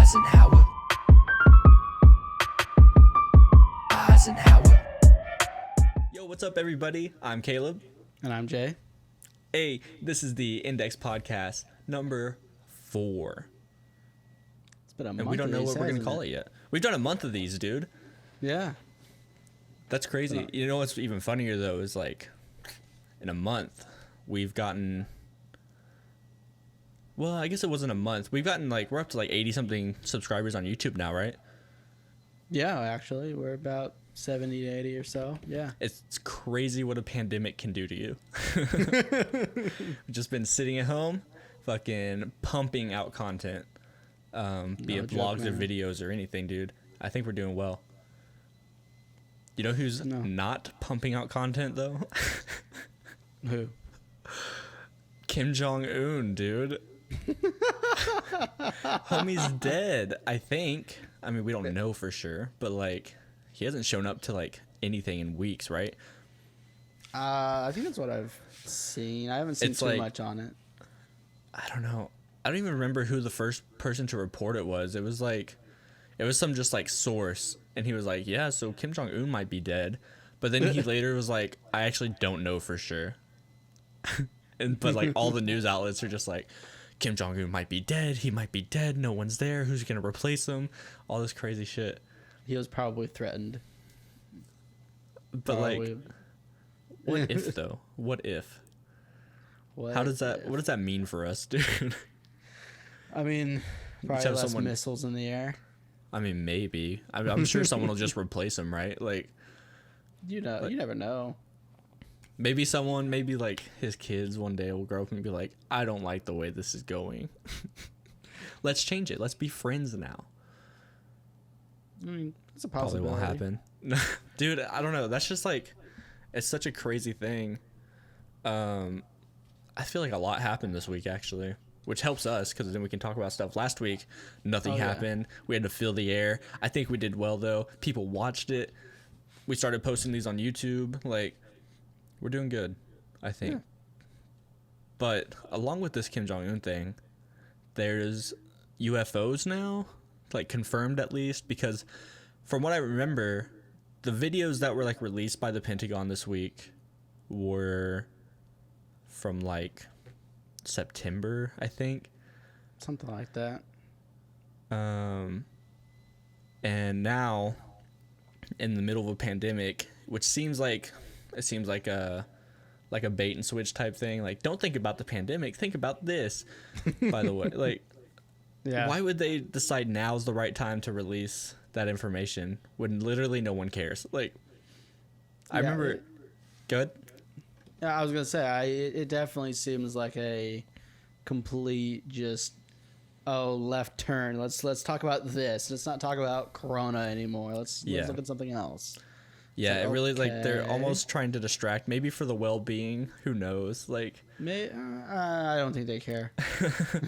Eisenhower. Eisenhower. Yo, what's up, everybody? I'm Caleb. And I'm Jay. Hey, this is the Index Podcast number 4. It's been a And month. we don't know of what these, we're going to hasn't call it yet. We've done a month of these, dude. Yeah. That's crazy. You know what's even funnier, though, is like in a month, we've gotten... Well, I guess it wasn't a month. We've gotten like, we're up to like 80-something subscribers on YouTube now, right? Yeah, actually, we're about 70 to 80 or so. Yeah. It's crazy what a pandemic can do to you. We've just been sitting at home, fucking pumping out content, be it joke, blogs or man. videos or anything, dude. I think we're doing well. You know who's No. not pumping out content, though? Who? Kim Jong-un, dude. Homie's dead, I think. I mean, we don't know for sure, but like, he hasn't shown up to like anything in weeks, right? I think that's what I've seen. I haven't seen It's too like- much on it. I don't know. I don't even remember who the first person to report it was. It was some just like source, and he was like, yeah, so Kim Jong-un might be dead. But then he later was like, I actually don't know for sure. But like all the news outlets are just like, Kim Jong-un might be dead. He might be dead. No one's there. Who's going to replace him? All this crazy shit. He was probably threatened. But like, Probably. what if though? What if? What What does if? that mean for us, dude? I mean, probably have less someone- missiles in the air. I mean, maybe. I'm sure someone will just replace him, right? Like, You know, you never know. maybe like his kids one day will grow up and be like, I don't like the way this is going. Let's change it. Let's be friends now. I mean, it's a Probably possibility. won't happen. Dude, I don't know. That's just like, it's such a crazy thing. I feel like a lot happened this week, actually, which helps us because then we can talk about stuff. Last week, nothing Oh, yeah. happened. We had to fill the air. I think we did well, though. People watched it. We started posting these on YouTube. Like, we're doing good, I think. Yeah. But along with this Kim Jong-un thing, there's UFOs now, like confirmed at least, because from what I remember, the videos that were like released by the Pentagon this week were from like September, I think. Something like that. And now in the middle of a pandemic, which seems like a bait and switch type thing. Like, don't think about the pandemic, think about this. By the way, like, Yeah. why would they decide now's the right time to release that information when literally no one cares? Like, I Yeah, remember. Good. Yeah, I was gonna say, it definitely seems like a complete just left turn. Let's talk about this. Let's not talk about Corona anymore. Let's Yeah. look at something else. Yeah, like, it really like they're okay. almost trying to distract, maybe for the well-being. Who knows? Like, I don't think they care.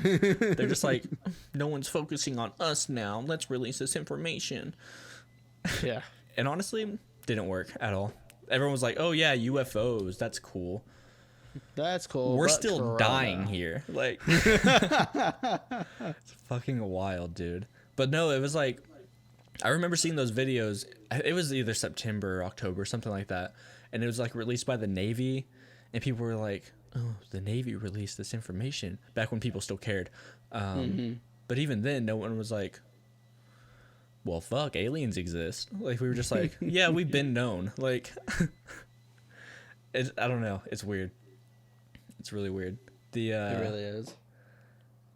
they're just like, no one's focusing on us now. Let's release this information. Yeah, And honestly, didn't work at all. Everyone was like, oh yeah, UFOs, that's cool. that's cool. We're but still Corona. dying here. Like, it's fucking wild, dude. But no, it was like, I remember seeing those videos. It was either September or October, something like that. And it was like released by the Navy. And people were like, oh, the Navy released this information. Back when people still cared. But even then, no one was like, well, fuck, aliens exist. Like, we were just like, yeah, we've been known. Like, I don't know. It's weird. It's really weird. It really is.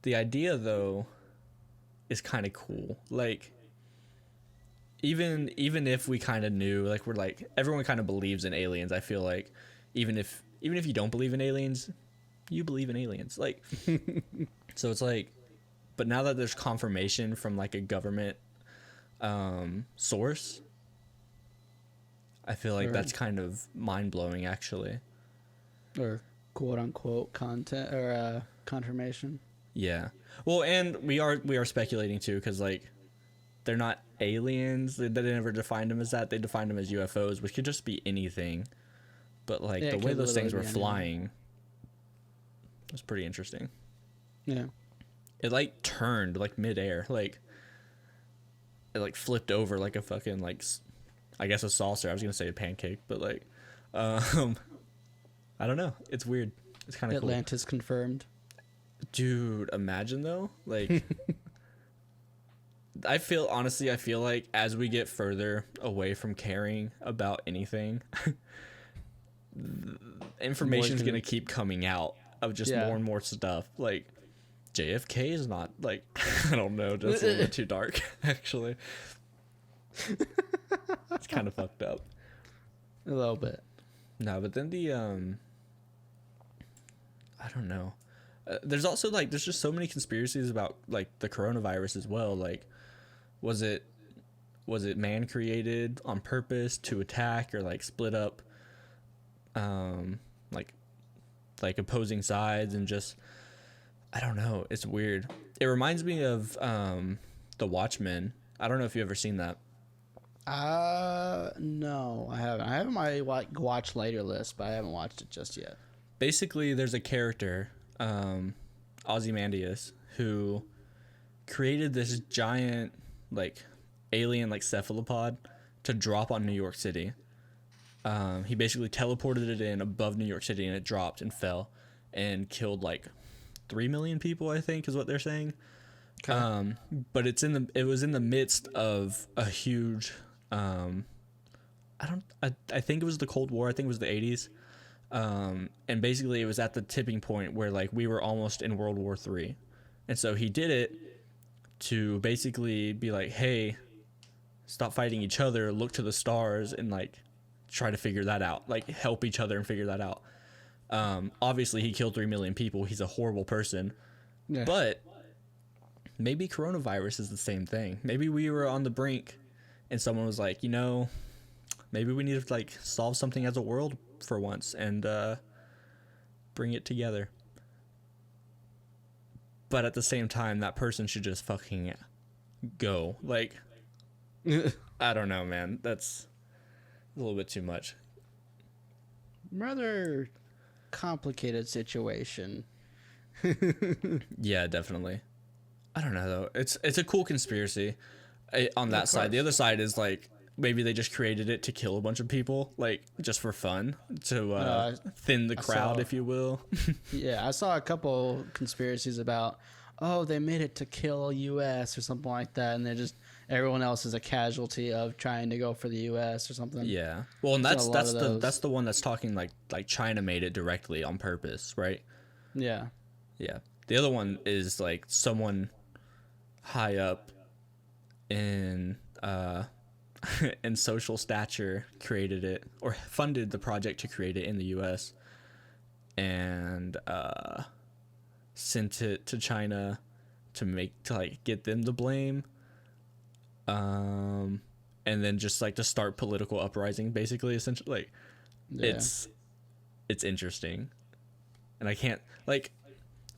The idea, though, is kind of cool. Like, even if we kind of knew, like, we're like, everyone kind of believes in aliens. I feel like even if you don't believe in aliens, you believe in aliens. Like, so it's like, but now that there's confirmation from like a government source, I feel like Right. that's kind of mind blowing, actually. Or quote unquote content or confirmation. Yeah. Well, and we are speculating too, because like, they're not aliens. They never defined them as that. They defined them as UFOs, which could just be anything. But like, Yeah, the it way could those things were literally be anything. flying was pretty interesting. Yeah. It like turned like midair. Like, it like flipped over like a fucking like I guess a saucer. I was gonna say a pancake, but like um I don't know. It's weird. It's kind of cool. Atlantis confirmed. Dude, imagine though, like I feel like as we get further away from caring about anything, information is going to keep coming out of just more and more stuff. Like JFK is not like I don't know, that's a little bit too dark actually. It's kind of fucked up. A little bit. No, but then the I don't know. There's also like there's just so many conspiracies about like the coronavirus as well. Like was it man created on purpose to attack or like split up like opposing sides, and just I don't know, it's weird. It reminds me of The Watchmen. I don't know if you've ever seen that. No, I haven't. I have my like watch later list, but I haven't watched it just yet. Basically, there's a character, Ozymandias, who created this giant like alien like cephalopod to drop on New York City. He basically teleported it in above New York City, and it dropped and fell and killed like 3 million people, I think is what they're saying. Okay. But it was in the midst of a huge I think it was the Cold War. I think it was the 80s. And basically it was at the tipping point where like we were almost in World War III. And so he did it to basically be like, hey, stop fighting each other, look to the stars, and like try to figure that out, like help each other and figure that out. Obviously he killed 3 million people. He's a horrible person. Yeah. But maybe coronavirus is the same thing. Maybe we were on the brink and someone was like, you know, maybe we need to like solve something as a world for once and bring it together. But at the same time, that person should just fucking go. Like, I don't know, man. That's a little bit too much. Rather complicated situation. Yeah, definitely. I don't know though. It's a cool conspiracy on that side. The other side is like maybe they just created it to kill a bunch of people, like just for fun, to thin the crowd, if you will. Yeah, I saw a couple conspiracies about, oh, they made it to kill U.S. or something like that, and they're just everyone else is a casualty of trying to go for the U.S. or something. Yeah, well, and that's the one that's talking like China made it directly on purpose, right? Yeah. Yeah. The other one is like someone high up in in social stature created it or funded the project to create it in the US and sent it to China to get them to blame, and then just like to start political uprising, basically, essentially. Like, yeah. It's interesting, and I can't like.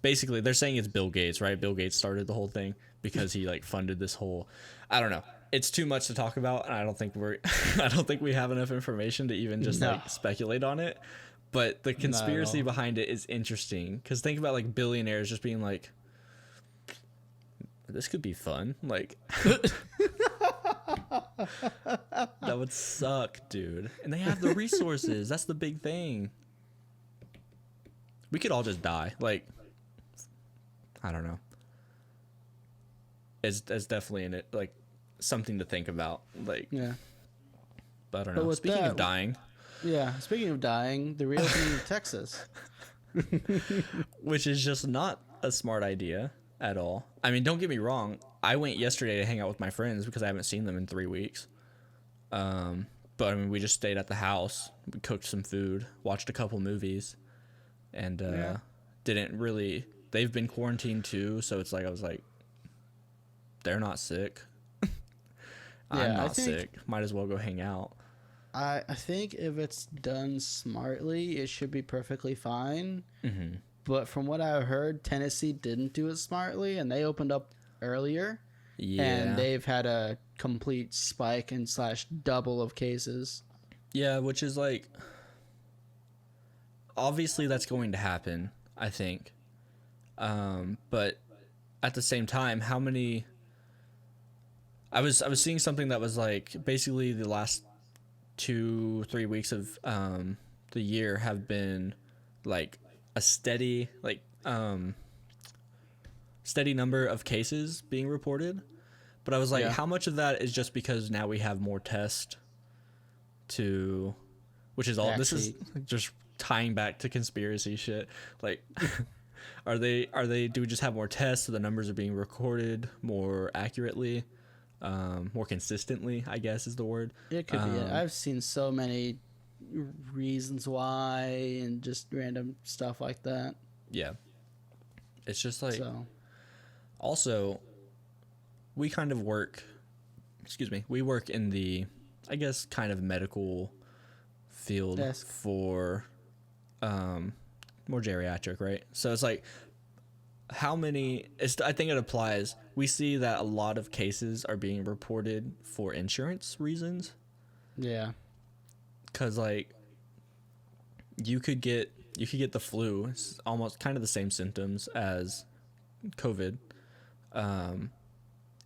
Basically, they're saying it's Bill Gates, right? Bill Gates started the whole thing because he like funded this whole. I don't know. It's too much to talk about, and I don't think we have enough information to even just like speculate on it. But the conspiracy behind it is interesting because think about like billionaires just being like, "This could be fun." Like, that would suck, dude. And they have the resources. That's the big thing. We could all just die. Like, I don't know. It's definitely in it, like something to think about. Like, yeah. But I don't know. Speaking of dying. Yeah, speaking of dying, the reopening of Texas. Which is just not a smart idea at all. I mean, don't get me wrong. I went yesterday to hang out with my friends because I haven't seen them in 3 weeks. But I mean, we just stayed at the house. We cooked some food, watched a couple movies, and didn't really. They've been quarantined too, so it's like I was like, they're not sick. I'm not sick. Might as well go hang out. I think if it's done smartly, it should be perfectly fine. Mm-hmm. But from what I've heard, Tennessee didn't do it smartly, and they opened up earlier. Yeah. And they've had a complete spike and / double of cases. Yeah, which is like, obviously that's going to happen, I think. But at the same time, how many... I was seeing something that was like basically the last 2-3 weeks of the year have been like a steady number of cases being reported. But I was like, Yeah. how much of that is just because now we have more tests to, which is all, this is just tying back to conspiracy shit. Like, do we just have more tests so the numbers are being recorded more accurately, more consistently, I guess is the word. It could be it. I've seen so many reasons why and just random stuff like that. Yeah. It's just like, So, also, we kind of work, we work in the, I guess, kind of medical field Desk. for more geriatric, right? So it's like, how many, I think it applies. We see that a lot of cases are being reported for insurance reasons. yeah. Because, like, you could get the flu. It's almost kind of the same symptoms as COVID.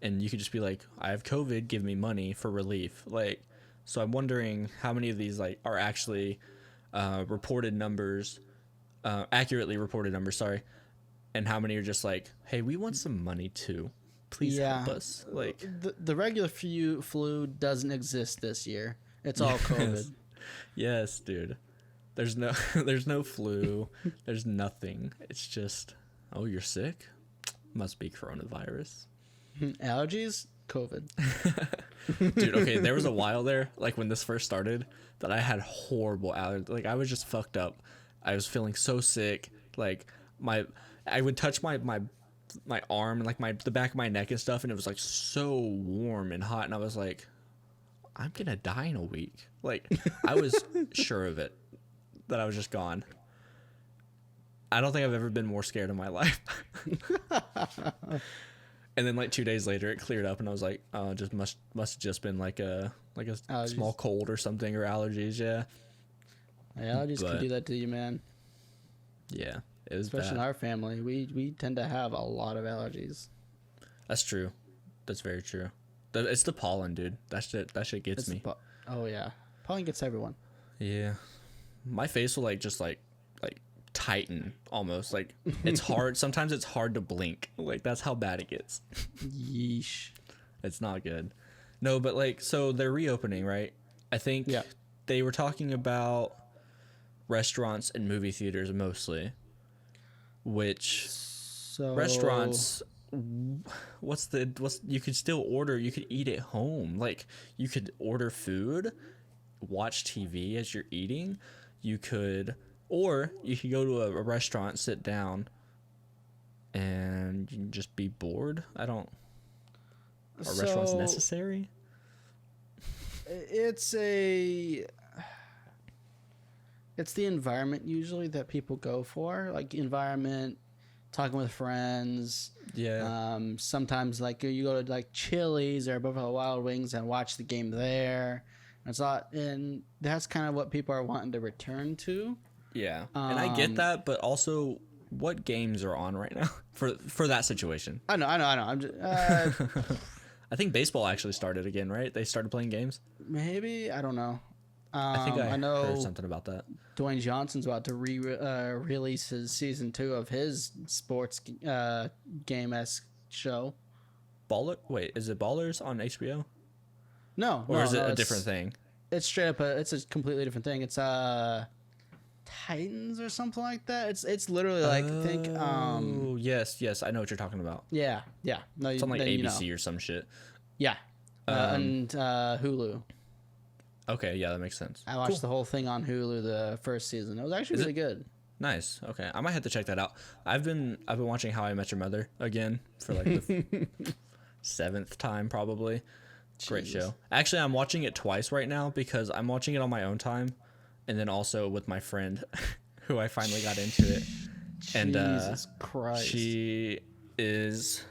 And you could just be like, I have COVID, give me money for relief. Like, so I'm wondering how many of these like are actually reported numbers, accurately reported numbers, sorry, and how many are just like, hey, we want some money too. Please help us. Like the regular flu doesn't exist this year. It's all COVID. Yes, dude. There's no flu. There's nothing. It's just, oh, you're sick? Must be coronavirus. Allergies, COVID. Dude, okay, there was a while there, like when this first started, that I had horrible allergies. Like I was just fucked up. I was feeling so sick. Like I would touch my arm and like the back of my neck and stuff, and it was like so warm and hot, and I was like, I'm gonna die in a week. Like I was sure of it, that I was just gone. I don't think I've ever been more scared in my life. And then like 2 days later, it cleared up, and I was like, "Oh, just must have just been like a small cold or something, or allergies." Yeah, Allergies can do that to you, man. Yeah, it was Especially bad. in our family, we tend to have a lot of allergies. That's true. That's very true. It's the pollen, dude. That shit gets me. Oh yeah, pollen gets everyone. Yeah, my face will like tighten almost. Like it's hard. Sometimes it's hard to blink. Like that's how bad it gets. Yeesh. It's not good. No, but like, so they're reopening, right? I think they were talking about restaurants and movie theaters mostly, which So restaurants, you could still order, you could eat at home. Like you could order food, watch TV as you're eating. You could go to a restaurant, sit down, and you can just be bored. Are restaurants necessary? It's the environment usually that people go for, like environment, talking with friends. Yeah. Sometimes like you go to like Chili's or Buffalo Wild Wings and watch the game there. And that's kind of what people are wanting to return to. Yeah. And I get that, but also what games are on right now for that situation? I know. I'm just, I think baseball actually started again, right? They started playing games. maybe, I don't know. I think I know heard something about that. Dwayne Johnson's about to release his season 2 of his sports game-esque show. Wait, is it Ballers on HBO? No, Or is it a different thing? It's straight up. It's a completely different thing. It's Titans or something like that. It's literally like think. Oh yes, I know what you're talking about. Yeah. No, It's on like ABC you know. or some shit. Yeah, and Hulu. Okay, yeah, that makes sense. I watched the whole thing on Hulu the first season. It was actually really good. Nice. Okay, I might have to check that out. I've been watching How I Met Your Mother again for like the 7th time probably. Great show. Actually, I'm watching it twice right now because I'm watching it on my own time, and then also with my friend, who I finally got into it. And Jesus Christ, she is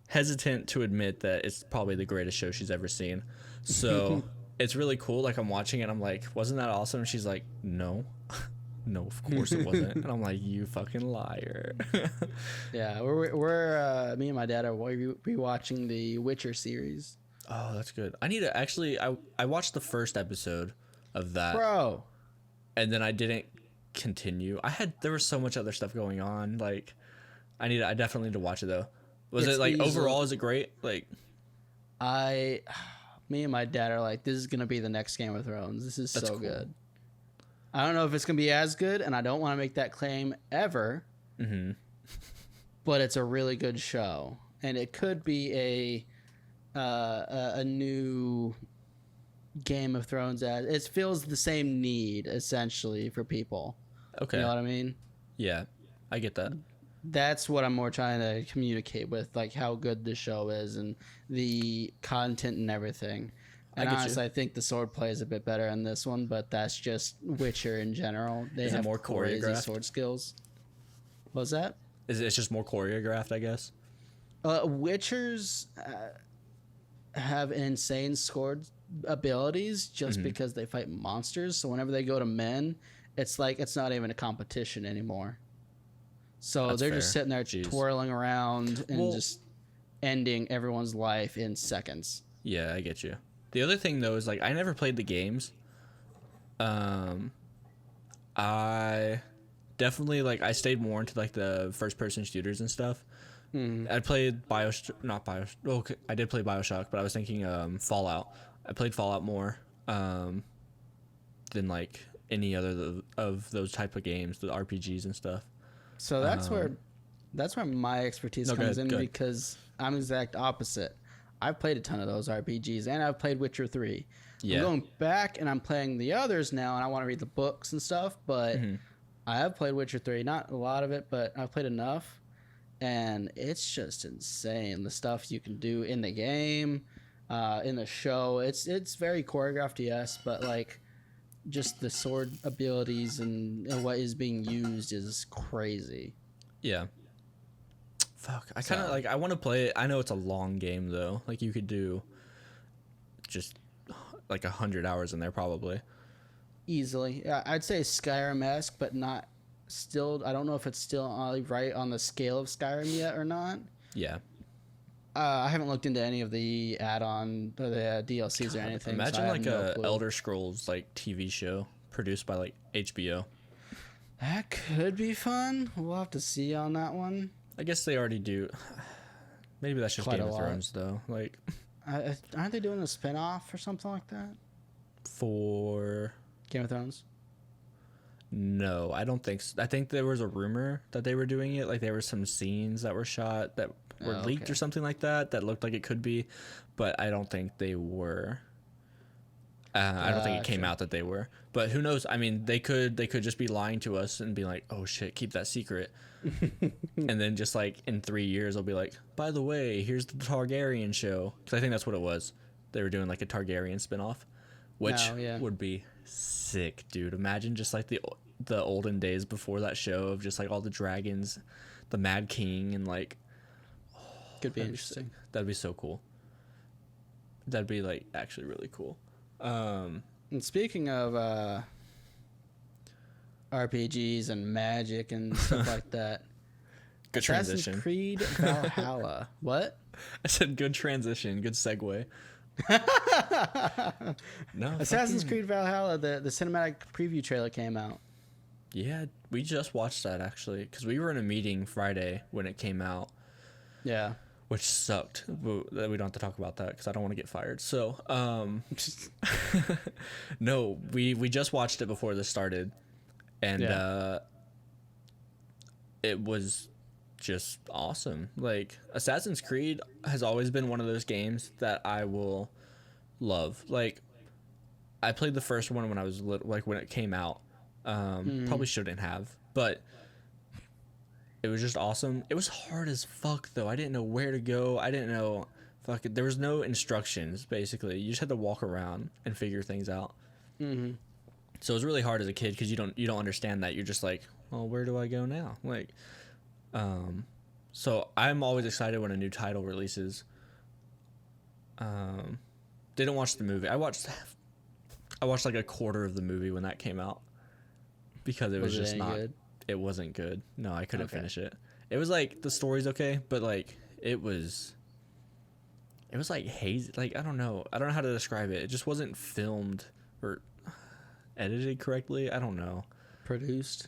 hesitant to admit that it's probably the greatest show she's ever seen. So it's really cool. Like I'm watching it, I'm like, wasn't that awesome? And she's like, no. No, of course it wasn't. And I'm like, you fucking liar. Yeah, we're me and my dad are rewatching the Witcher series. Oh, that's good. I need to actually. I watched the first episode of that, Bro, and then I didn't continue. There was so much other stuff going on. Like, I definitely need to watch it though. Was It's it like easily- overall? Is it great? Like, me and my dad are like, this is gonna be the next Game of Thrones. This is That's so cool. good. I don't know if it's gonna be as good, and I don't want to make that claim ever. mm-hmm. But it's a really good show, and it could be a new Game of Thrones. As it feels the same need essentially for people. Okay. You know what I mean? Yeah, I get that. That's what I'm more trying to communicate with, like how good the show is and the content and everything. I And get you. honestly, I think the sword play is a bit better in this one, but that's just Witcher in general. They Is it have more crazy choreographed? sword skills. What was that? It's just more choreographed, I guess. Witchers have insane sword abilities just because they fight monsters. So whenever they go to men, it's like it's not even a competition anymore. So That's they're just fair. sitting there Jeez. twirling around and Well- just ending everyone's life in seconds. Yeah, I get you. The other thing though is like I never played the games. I definitely like I stayed more into like the first person shooters and stuff. I played Okay, I did play BioShock, but I was thinking Fallout. I played Fallout more than like any other of those type of games, the RPGs and stuff. So that's where my expertise No, go comes ahead, in go ahead. because I'm the exact opposite. I've played a ton of those RPGs and I've played Witcher 3. Yeah. I'm going back and I'm playing the others now and I want to read the books and stuff, but I have played Witcher 3. Not a lot of it, but I've played enough. And it's just insane the stuff you can do in the game, in the show. It's very choreographed, yes, but like just the sword abilities and what is being used is crazy. Yeah. Fuck. I kind of So- like. I want to play it. I know it's a long game though. Like you could do just like 100 hours in there probably. Easily, yeah, I'd say Skyrim-esque, but not still. I don't know if it's still right on the scale of Skyrim yet or not. Yeah. I haven't looked into any of the add-on or the DLCs or anything. so I Imagine have like no a clue. Elder Scrolls like TV show produced by like HBO. That could be fun. We'll have to see on that one. I guess they already do. Maybe that's just Quite Game a of lot. Thrones though. Like Aren't they doing a spin-off or something like that? for Game of Thrones. no, I don't think so. I think there was a rumor that they were doing it. Like there were some scenes that were shot that were Oh, leaked okay. or something like that that looked like it could be, but I don't think they were. I don't think it came Gotcha. out that they were. But who knows? I mean, they could just be lying to us and be like, "Oh shit, keep that secret." And then just like in 3 years, they'll be like, "By the way, here's the Targaryen show." Because I think that's what it was. They were doing like a Targaryen spinoff, which Oh, yeah. would be sick, dude. Imagine just like the olden days before that show of just like all the dragons, the Mad King, and like Could be that'd interesting. sick. That'd be so cool. That'd be like actually really cool. And speaking of RPGs and magic and stuff like that, Good Assassin's transition. Creed Valhalla. What? I said good transition, good segue. No, Assassin's fucking- Creed Valhalla, the cinematic preview trailer came out. Yeah, we just watched that actually because we were in a meeting Friday when it came out, Yeah. which sucked. But we don't have to talk about that because I don't want to get fired. So, no, we just watched it before this started, and Yeah. it was just awesome. Like Assassin's Creed has always been one of those games that I will love. Like I played the first one when I was like when it came out. Probably shouldn't have, but it was just awesome. It was hard as fuck though. I didn't know where to go. I didn't know fucking there was no instructions basically. You just had to walk around and figure things out. Mm-hmm. So it was really hard as a kid because you don't understand that. You're just like, well, where do I go now? Like, so I'm always excited when a new title releases. Didn't watch the movie. I watched like a quarter of the movie when that came out because it was it just any not. good? It wasn't good. No, I couldn't Okay. finish it. It was like the story's okay, but like it was it was like hazy. Like I don't know how to describe it. It just wasn't filmed or edited correctly. I don't know. Produced.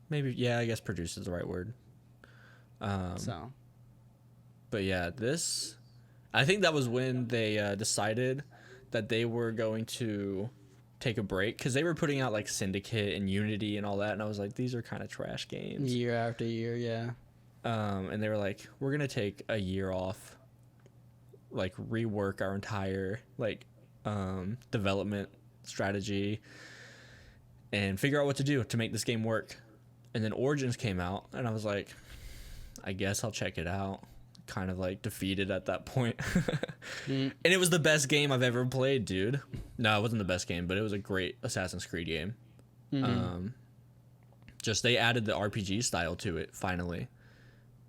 Maybe, yeah, I guess produced is the right word. So. But yeah, I think that was when they decided that they were going to take a break because they were putting out like Syndicate and Unity and all that, and I was like, these are kind of trash games. Year after year, yeah. And they were like, we're gonna take a year off, like rework our entire like development strategy and figure out what to do to make this game work. And then Origins came out, and I was like, I guess I'll check it out. Kind of like defeated at that point. And it was the best game I've ever played, dude. No, it wasn't the best game, but it was a great Assassin's Creed game. Just they added the RPG style to it finally.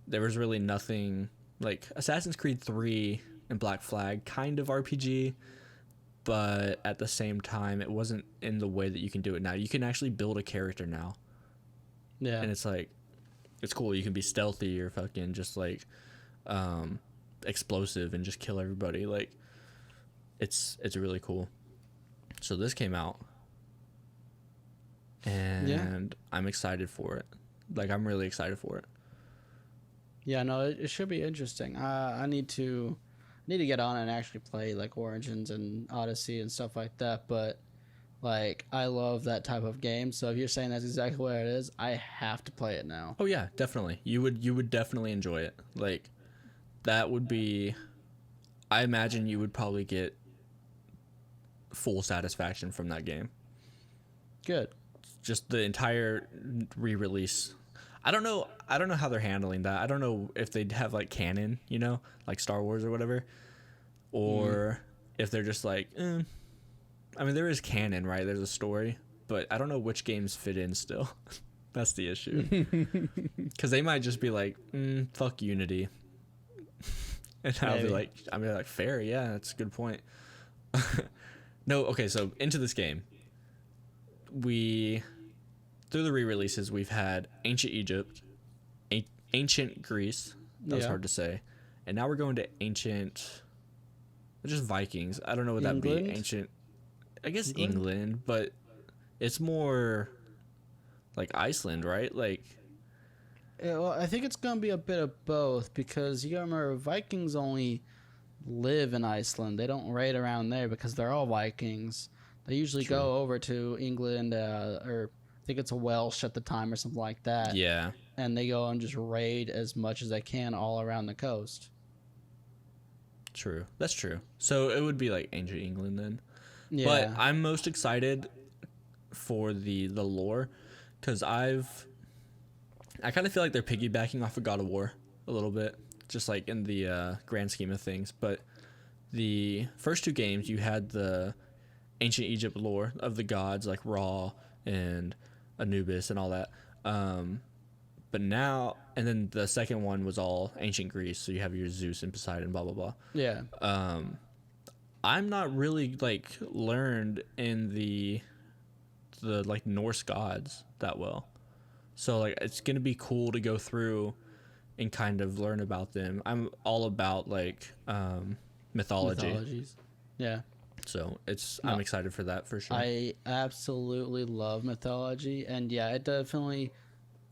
There was really nothing like Assassin's Creed 3 and Black Flag kind of RPG, but at the same time it wasn't in the way that you can do it now. You can actually build a character now. Yeah. And it's like, it's cool. You can be stealthy or fucking just like explosive and just kill everybody. Like it's really cool. So this came out and I'm excited for it. Like I'm really excited for it. Yeah, no, it should be interesting. I need to get on and actually play like Origins and Odyssey and stuff like that, but like I love that type of game. So if you're saying that's exactly what it is, I have to play it now. Oh yeah, definitely. You would definitely enjoy it. Like that would be, I imagine you would probably get full satisfaction from that game. Good. Just the entire re-release. I don't know how they're handling that. I don't know if they'd have like canon, you know, like Star Wars or whatever, or if they're just like, I mean, there is canon, right? There's a story, but I don't know which games fit in still. That's the issue. Because they might just be like, fuck Unity. And I'll be like, fair, yeah, that's a good point. No, okay, so into this game. Through the re-releases, we've had Ancient Egypt, Ancient Greece, that was hard to say, and now we're going to Ancient, just Vikings. I don't know what that would be. Ancient, I guess England, but it's more like Iceland, right? Like, yeah, well, I think it's gonna be a bit of both because you gotta remember Vikings only live in Iceland. They don't raid around there because they're all Vikings. They usually go over to England or I think it's a Welsh at the time or something like that. Yeah. And they go and just raid as much as they can all around the coast. True. That's true. So it would be like Ancient England then. Yeah. But I'm most excited for the lore because I kind of feel like they're piggybacking off of God of War a little bit, just like in the grand scheme of things. But the first two games, you had the ancient Egypt lore of the gods like Ra and Anubis and all that. But now, and then the second one was all ancient Greece, so you have your Zeus and Poseidon, blah blah blah. Yeah. I'm not really like learned in the like Norse gods that well, so like it's gonna be cool to go through and kind of learn about them. I'm all about like mythologies. Yeah. So I'm excited for that for sure. I absolutely love mythology, and yeah, it definitely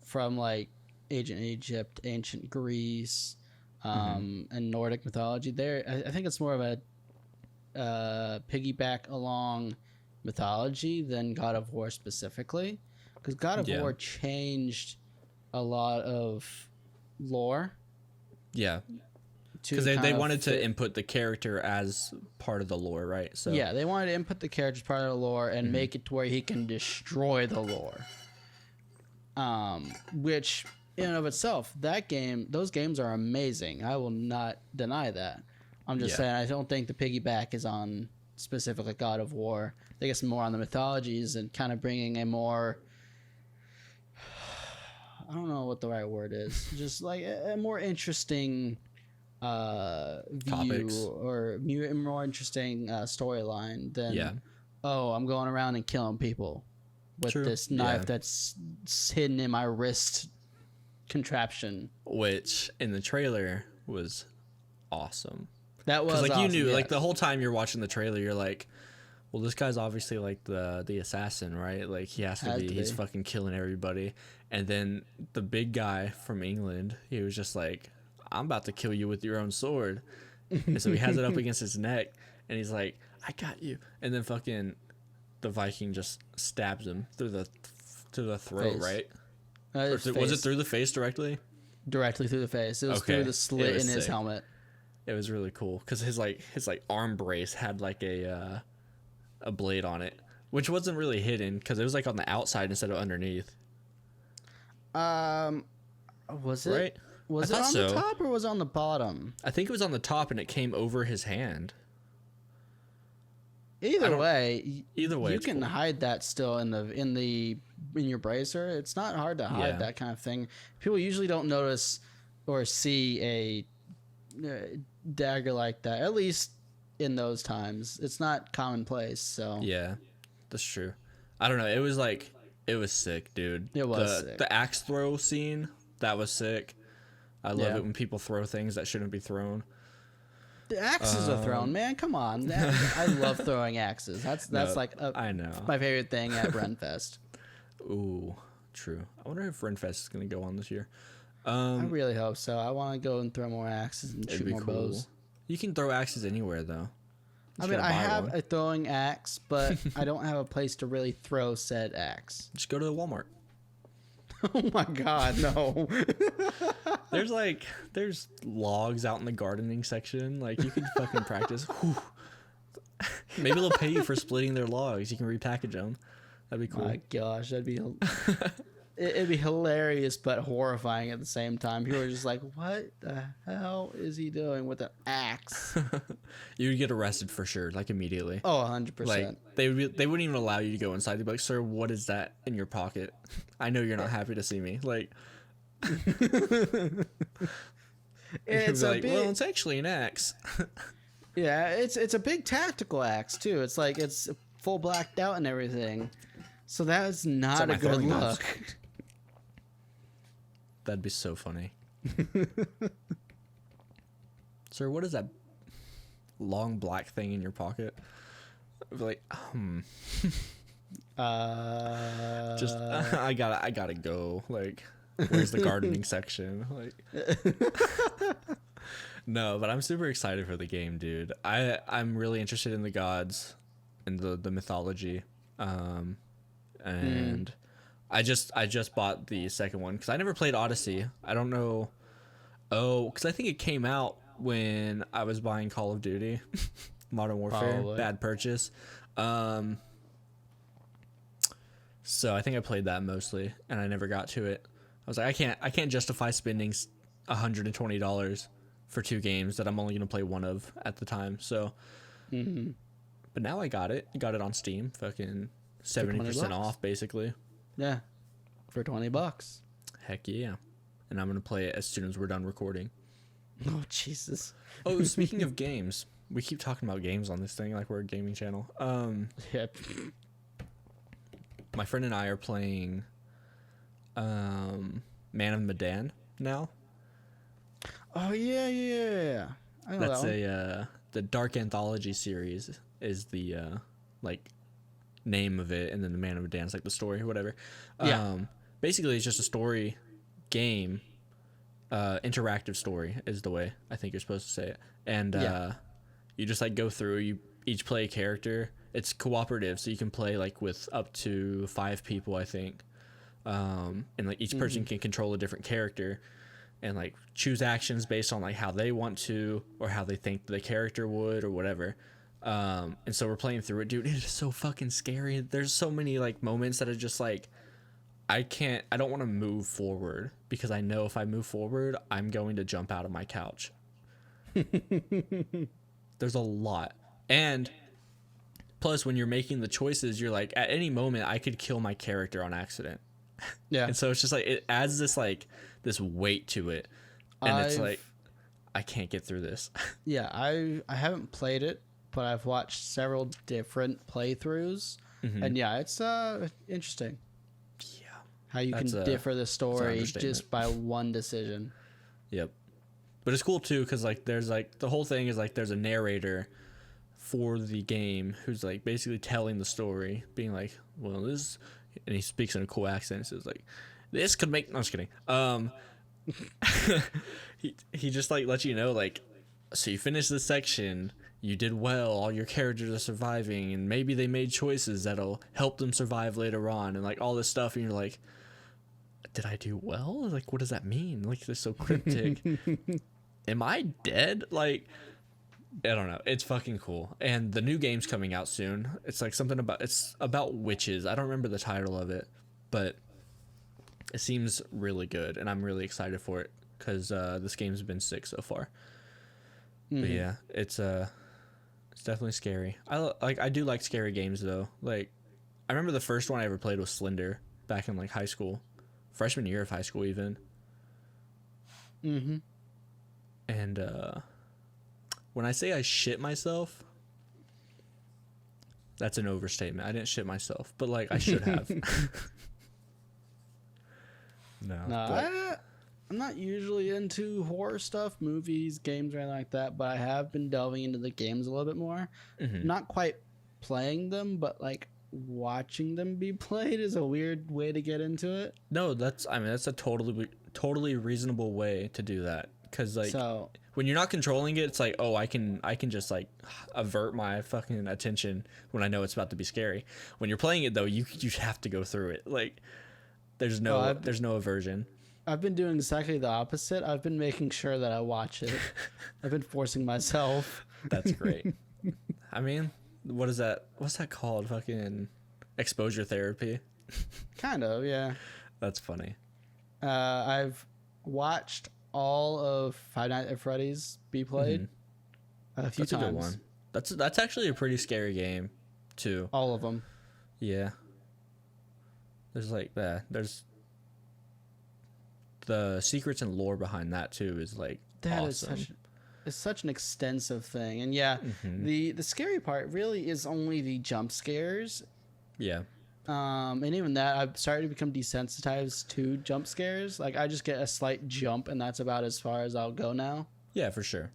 from like ancient Egypt, ancient Greece, and Nordic mythology. I think it's more of a piggyback along mythology than God of War specifically, because God of War changed a lot of lore. Yeah. Because they wanted to input the character as part of the lore, right? So yeah, they wanted to input the character as part of the lore and make it to where he can destroy the lore. Which in and of itself, those games are amazing. I will not deny that. I'm just saying I don't think the piggyback is on specifically God of War. I think it's more on the mythologies and kind of bringing a more, I don't know what the right word is, just like a more interesting view topics, or more interesting storyline than I'm going around and killing people with this knife that's hidden in my wrist contraption, which in the trailer was awesome. That was Because like you awesome, knew, yeah. like the whole time you're watching the trailer, you're like, well, this guy's obviously like the assassin, right? Like he has to Has be. to He's be. fucking killing everybody. And then the big guy from England, he was just like, I'm about to kill you with your own sword. And so he has it up against his neck, and he's like, I got you. And then fucking the Viking just stabs him through the throat, Face. right? Uh, Was it face. through the face directly? Directly through the face. It was Okay. through the It slit was in his sick. helmet. It was really cool because his arm brace had like a blade on it, which wasn't really hidden because it was like on the outside instead of underneath. Was it? Right? Was I it thought on so. the top or was it on the bottom? I think it was on the top and it came over his hand. Either don't- way, Either way, you it's can cool. hide that still in your bracer. It's not hard to hide Yeah. that kind of thing. People usually don't notice or see a dagger like that. At least in those times, it's not commonplace. So Yeah, that's true. I don't know. It was sick, dude. It was sick. The axe throw scene, that was sick. I love Yeah. it when people throw things that shouldn't be thrown. the axes are thrown, man. Come on, I love throwing axes. That's No, like I know. my favorite thing at Renfest. Ooh, true. I wonder if Renfest is gonna go on this year. I really hope so. I want to go and throw more axes and It'd shoot be more cool. bows. You can throw axes anywhere though. I Just mean, gotta I buy have one. a throwing axe, but I don't have a place to really throw said axe. Just go to the Walmart. Oh my god, no. There's logs out in the gardening section. Like you can fucking practice. Whew. Maybe they'll pay you for splitting their logs. You can repackage them. That'd be cool. My gosh, it'd be hilarious but horrifying at the same time. People are just like, what the hell is he doing with an axe? You would get arrested for sure, like immediately. Oh, 100%. Like they wouldn't even allow you to go inside. They'd be like, "Sir, what is that in your pocket? I know you're not happy to see me." Like, It's you'd a be like, big, well, it's actually an axe. yeah, it's a big tactical axe too. It's like it's full blacked out and everything. So that's not like a my good throwing knives. look. That'd be so funny. Sir, what is that long black thing in your pocket? I'd be like, just I gotta go. Like, where's the gardening section? Like, no, but I'm super excited for the game, dude. I'm really interested in the gods and the mythology, and I just bought the second one because I never played Odyssey. I don't know. Oh, because I think it came out when I was buying Call of Duty, Modern Warfare. Probably. Bad purchase. So I think I played that mostly, and I never got to it. I was like, I can't justify spending $120 for two games that I'm only gonna play one of at the time. So, but now I got it. Got it on Steam. Fucking 70% off, basically. Yeah, for $20. Heck yeah! And I'm gonna play it as soon as we're done recording. Oh Jesus. Oh, speaking of games, we keep talking about games on this thing like we're a gaming channel. Yep. My friend and I are playing Man of Medan now. Oh yeah. I know That's that one. the Dark Anthology series is the like name of it, and then the Man of Medan is like the story or whatever. Yeah. Basically it's just a story game, interactive story is the way I think you're supposed to say it. And Yeah. you just like go through, you each play a character. It's cooperative, so you can play like with up to 5 people, I think. And like each person can control a different character and like choose actions based on like how they want to or how they think the character would or whatever. And so we're playing through it, dude. It is so fucking scary. There's so many like moments that are just like, I don't want to move forward because I know if I move forward, I'm going to jump out of my couch. There's a lot. And plus, when you're making the choices, you're like, at any moment, I could kill my character on accident. Yeah. And so it's just like, it adds this weight to it. And it's like, I can't get through this. Yeah, I haven't played it, but I've watched several different playthroughs, and yeah, it's interesting Yeah. how you can That's differ the story understatement. just by one decision. Yep. But it's cool too because like there's like the whole thing is like there's a narrator for the game who's like basically telling the story, being like, well, this, and he speaks in a cool accent. So it's like, this could make. No, I'm just kidding. He just like lets you know like, so you finish this section, you did well, all your characters are surviving, and maybe they made choices that'll help them survive later on, and like all this stuff, and you're like, did I do well? Like, what does that mean? Like, they're so cryptic. Am I dead? Like, I don't know. It's fucking cool. And the new game's coming out soon. It's like something about, it's about witches. I don't remember the title of it, but it seems really good, and I'm really excited for it because this game's been sick so far. But yeah, it's definitely scary. I do like scary games though. Like, I remember the first one I ever played was Slender back in like high school, freshman year of high school even. And when I say I shit myself, that's an overstatement. I didn't shit myself, but like I should have. I'm not usually into horror stuff, movies, games, or anything like that, but I have been delving into the games a little bit more. Not quite playing them, but like watching them be played is a weird way to get into it. No, that's a totally reasonable way to do that, because like when you're not controlling it, it's like, oh, I can just like avert my fucking attention when I know it's about to be scary. When you're playing it though, you have to go through it. Like there's no aversion. I've been doing exactly the opposite. I've been making sure that I watch it. I've been forcing myself. That's great. I mean, what is that? What's that called? Fucking exposure therapy. Kind of, yeah. That's funny. I've watched all of Five Nights at Freddy's be played a few times. That's a good one. That's actually a pretty scary game, too. All of them. Yeah. There's like that. There's the secrets and lore behind that too is like that awesome. It's such an extensive thing, and yeah, the scary part really is only the jump scares. Yeah. And even that, I've started to become desensitized to jump scares. Like I just get a slight jump, and that's about as far as I'll go now. Yeah, for sure.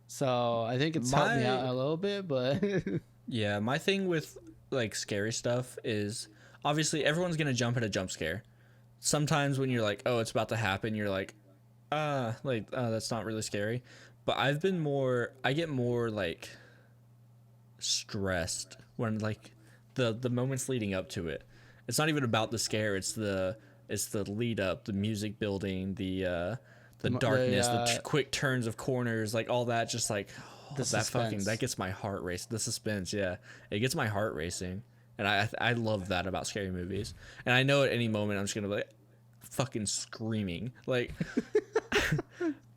So I think it's helped me out a little bit, but yeah, my thing with like scary stuff is obviously everyone's gonna jump at a jump scare. Sometimes when you're like, oh, it's about to happen, you're like, that's not really scary. But I get more like stressed when like the moments leading up to it. It's not even about the scare. It's the lead up, the music building, the darkness, the quick turns of corners, like all that. Just like that gets my heart racing. The suspense, yeah, it gets my heart racing. And I love that about scary movies. And I know at any moment I'm just going to be like fucking screaming. Like,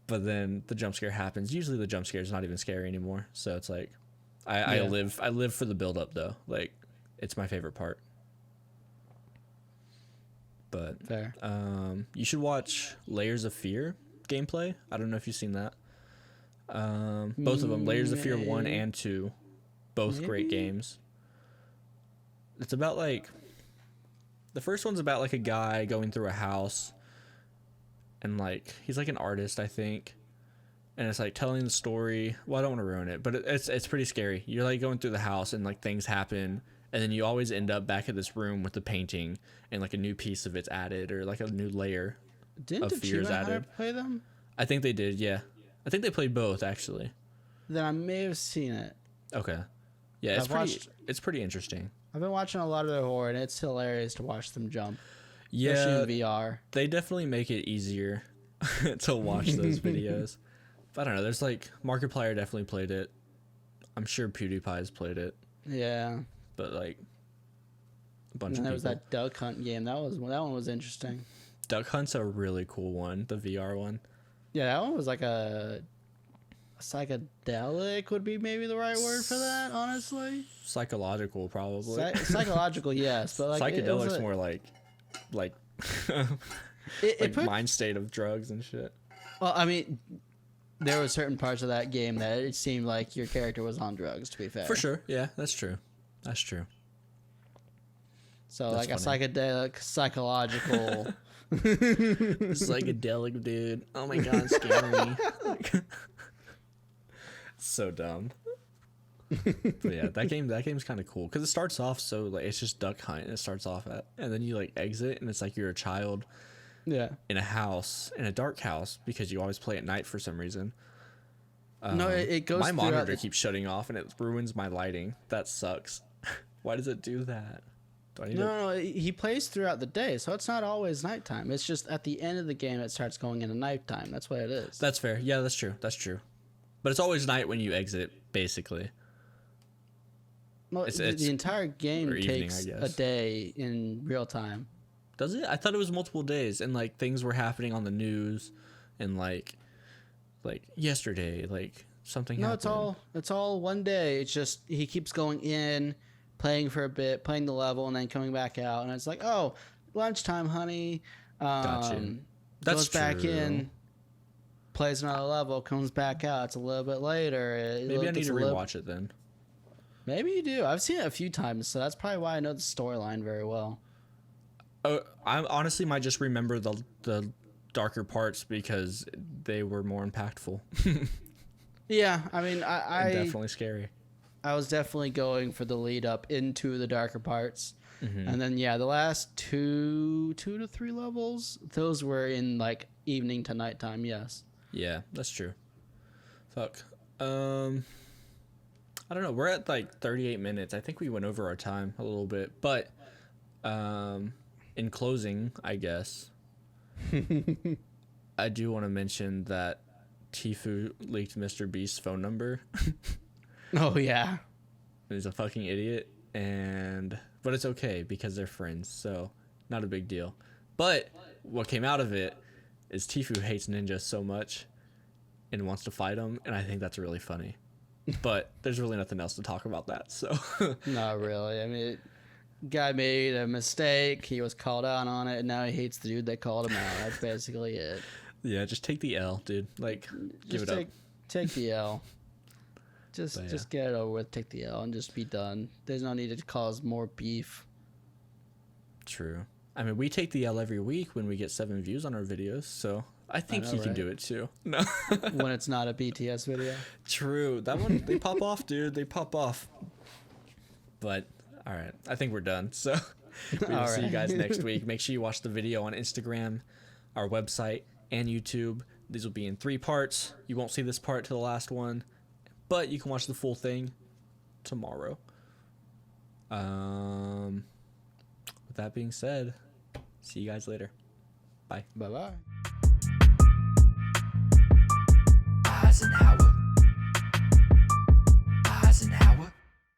but then the jump scare happens. Usually the jump scare is not even scary anymore. So it's like, I live for the build up though. Like, it's my favorite part. But fair. You should watch Layers of Fear gameplay. I don't know if you've seen that. Both of them, Layers of Fear 1 and 2. Both great games. It's about like the first one's about like a guy going through a house, and like he's like an artist, I think, and it's like telling the story. Well, I don't want to ruin it, but it's pretty scary. You're like going through the house and like things happen, and then you always end up back at this room with the painting and like a new piece of it's added, or like a new layer of fears added. Play them? I think they did. Yeah, I think they played both actually. Then I may have seen it. Okay. Yeah, it's pretty interesting. I've been watching a lot of their horror, and it's hilarious to watch them jump. Yeah, especially in VR. They definitely make it easier to watch those videos. But I don't know. There's like Markiplier definitely played it. I'm sure PewDiePie's played it. Yeah. But like a bunch of people. There was that Duck Hunt game. That one was interesting. Duck Hunt's a really cool one. The VR one. Yeah, that one was like a psychedelic would be maybe the right word for that, honestly. Psychological, probably. Psychological, yes, but like psychedelic's more like mind state of drugs and shit. Well, I mean, there were certain parts of that game that it seemed like your character was on drugs. To be fair, for sure, yeah, that's true. So that's like funny. a psychedelic, psychological It's psychedelic, dude. Oh my god, scary. So dumb. But yeah, that game's kind of cool because it starts off so like it's just duck hunt. It starts off at, and then you like exit, and it's like you're a child. Yeah. In a house, in a dark house, because you always play at night for some reason. No, it goes. My monitor keeps shutting off, and it ruins my lighting. That sucks. Why does it do that? Do I need No, he plays throughout the day, so it's not always nighttime. It's just at the end of the game it starts going into nighttime. That's what it is. That's fair. Yeah, that's true. That's true. But it's always night when you exit, basically. Well, the entire game takes a day in real time. Does it? I thought it was multiple days, and like things were happening on the news, and like yesterday, like something. No, happened. it's all one day. It's just he keeps going in, playing for a bit, playing the level, and then coming back out, and it's like, oh, lunchtime, honey. Gotcha. That's goes back in, plays another level, comes back out. It's a little bit later. Maybe I need to rewatch it then. Maybe you do. I've seen it a few times, so that's probably why I know the storyline very well. I honestly might just remember the darker parts because they were more impactful. Yeah, I mean, I definitely scary. I was definitely going for the lead up into the darker parts, and then the last 2 to 3 levels, those were in like evening to nighttime. Yes. Yeah, that's true. Fuck. I don't know. We're at like 38 minutes. I think we went over our time a little bit, but in closing, I guess, I do want to mention that Tfue leaked Mr. Beast's phone number. Oh yeah, he's a fucking idiot, but it's okay because they're friends, so not a big deal. But what came out of it is Tfue hates ninjas so much and wants to fight him, and I think that's really funny. But there's really nothing else to talk about that, so. Not really. I mean, guy made a mistake. He was called out on it, and now he hates the dude that called him out. That's basically it. Yeah, just take the L, dude. Like, give it up. Take the L. Just get it over with. Take the L and just be done. There's no need to cause more beef. True. I mean, we take the L every week when we get 7 views on our videos, so I think he can do it too. No. When it's not a BTS video. True. That one, they pop off, dude. They pop off. But, all right. I think we're done. So, we'll see you guys next week. Make sure you watch the video on Instagram, our website, and YouTube. These will be in 3 parts. You won't see this part till the last one, but you can watch the full thing tomorrow. With that being said, see you guys later. Bye. Bye-bye. Eisenhower.